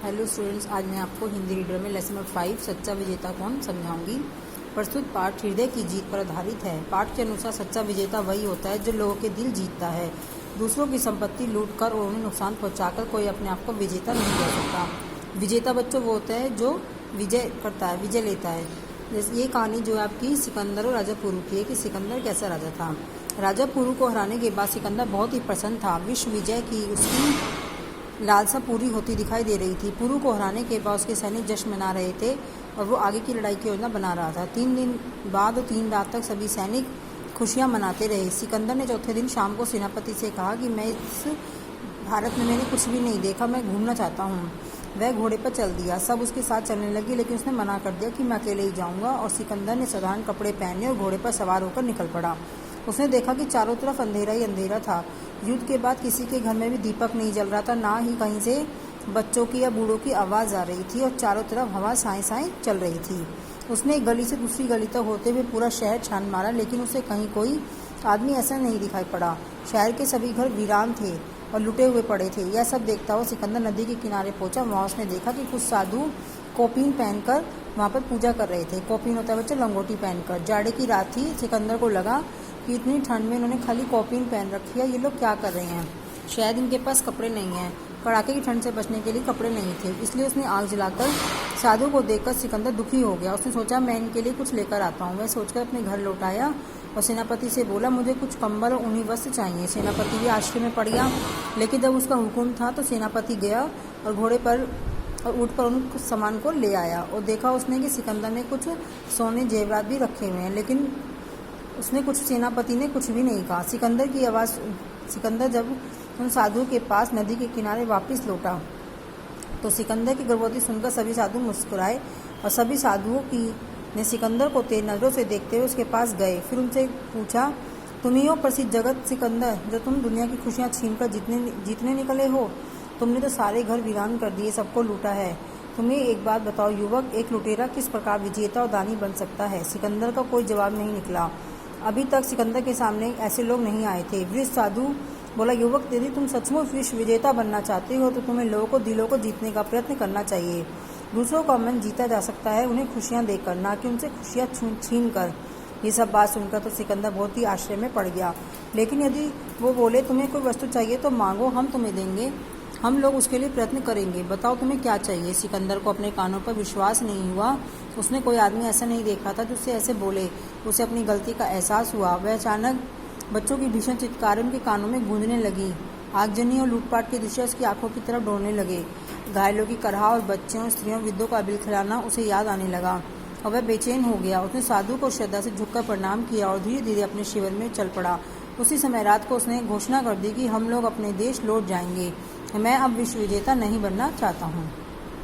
Hello students, आज मैं आपको हिंदी रीडर में लेसन नंबर 5 सच्चा विजेता कौन समझाऊंगी। प्रस्तुत पाठ हृदय की जीत पर आधारित है। पाठ के अनुसार सच्चा विजेता वही होता है जो लोगों के दिल जीतता है। दूसरों की संपत्ति लूटकर और उन्हें नुकसान पहुंचाकर कोई अपने आप को विजेता नहीं कह सकता। विजेता बच्चों वो होता है जो विजय करता है, विजय लेता है। जैसे ये कहानी जो है आपकी सिकंदर और राजा पुरु की है कि सिकंदर कैसा राजा था। राजा पुरु को हराने के बाद सिकंदर बहुत ही प्रसन्न था। विश्व विजय की उसकी लालसा पूरी होती दिखाई दे रही थी। पुरु को हराने के बाद उसके सैनिक जश्न मना रहे थे और वो आगे की लड़ाई की योजना बना रहा था। 3 दिन बाद और 3 रात तक सभी सैनिक खुशियां मनाते रहे। सिकंदर ने चौथे दिन शाम को सेनापति से कहा कि मैं इस भारत में मैंने कुछ भी नहीं देखा, मैं घूमना चाहता हूँ। वह घोड़े पर चल दिया। सब उसके साथ चलने लगे, लेकिन उसने मना कर दिया कि मैं अकेले ही जाऊँगा। और सिकंदर ने साधारण कपड़े पहने और घोड़े पर सवार होकर निकल पड़ा। उसने देखा कि चारों तरफ अंधेरा ही अंधेरा था। युद्ध के बाद किसी के घर में भी दीपक नहीं जल रहा था, ना ही कहीं से बच्चों की या बूढ़ों की आवाज़ आ रही थी, और चारों तरफ हवा साए साए चल रही थी। उसने एक गली से दूसरी गली तक होते हुए पूरा शहर छान मारा, लेकिन उसे कहीं कोई आदमी ऐसा नहीं दिखाई पड़ा। शहर के सभी घर वीरान थे और लुटे हुए पड़े थे। यह सब देखता हुआ सिकंदर नदी के किनारे पहुंचा। वहाँ उसने देखा कि कुछ साधु कौपीन पहनकर वहाँ पर पूजा कर रहे थे। कौपीन होता है बच्चे लंगोटी पहनकर। जाड़े की रात थी। सिकंदर को लगा कि इतनी ठंड में इन्होंने खाली कौपीन पहन रखी है, ये लोग क्या कर रहे हैं। शायद इनके पास कपड़े नहीं हैं। कड़ाके की ठंड से बचने के लिए कपड़े नहीं थे, इसलिए उसने आग जलाकर साधु को देखकर सिकंदर दुखी हो गया। उसने सोचा मैं इनके लिए कुछ लेकर आता हूँ। वह सोचकर अपने घर लौट आया और सेनापति से बोला मुझे कुछ कंबल और ऊनी वस्त्र चाहिए। सेनापति भी आश्चर्य में पड़ गया, लेकिन जब उसका हुक्म था तो सेनापति गया और घोड़े पर और ऊँट पर उन कुछ सामान को ले आया। और देखा उसने कि सिकंदर ने कुछ सोने जेवरात भी रखे हुए हैं, लेकिन सेनापति ने कुछ भी नहीं कहा। सिकंदर जब उन साधुओं के पास नदी के किनारे वापस लौटा तो सिकंदर की गर्भवती सुनकर सभी साधु मुस्कुराए, और सभी साधुओं की ने सिकंदर को तेज नजरों से देखते हुए उसके पास गए। फिर उनसे पूछा, तुम ही हो प्रसिद्ध जगत सिकंदर, जो तुम दुनिया की खुशियाँ छीनकर जीतने निकले हो। तुमने तो सारे घर वीरान कर दिए, सबको लूटा है। तुम्हें एक बात बताओ युवक, एक लुटेरा किस प्रकार विजेता और दानी बन सकता है। सिकंदर का कोई जवाब नहीं निकला। अभी तक सिकंदर के सामने ऐसे लोग नहीं आए थे। वृद्ध साधु बोला, युवक यदि तुम सचमुच विश्व विजेता बनना चाहते हो तो तुम्हें लोगों को दिलों को जीतने का प्रयत्न करना चाहिए। दूसरों का मन जीता जा सकता है उन्हें खुशियां देकर, ना कि उनसे खुशियां छीन कर। ये सब बात सुनकर तो सिकंदर बहुत ही आश्चर्य में पड़ गया। लेकिन यदि वो बोले तुम्हें कोई वस्तु चाहिए तो मांगो, हम तुम्हें देंगे, हम लोग उसके लिए प्रयत्न करेंगे। बताओ तुम्हें क्या चाहिए। सिकंदर को अपने कानों पर विश्वास नहीं हुआ। उसने कोई आदमी ऐसा नहीं देखा था जो उससे ऐसे बोले। उसे अपनी गलती का एहसास हुआ। वह अचानक बच्चों की भीषण चित्कार उनके कानों में गूंजने लगी। आगजनी और लूटपाट के दृश्य उसकी आंखों की तरफ दौड़ने लगे। घायलों की करहा और बच्चों, स्त्रियों, वृद्धों का बिल खिलाना उसे याद आने लगा और वह बेचैन हो गया। उसने साधु को श्रद्धा से झुककर प्रणाम किया और धीरे धीरे अपने शिविर में चल पड़ा। उसी समय रात को उसने घोषणा कर दी कि हम लोग अपने देश लौट जाएंगे। मैं अब विश्व विजेता नहीं बनना चाहता हूँ।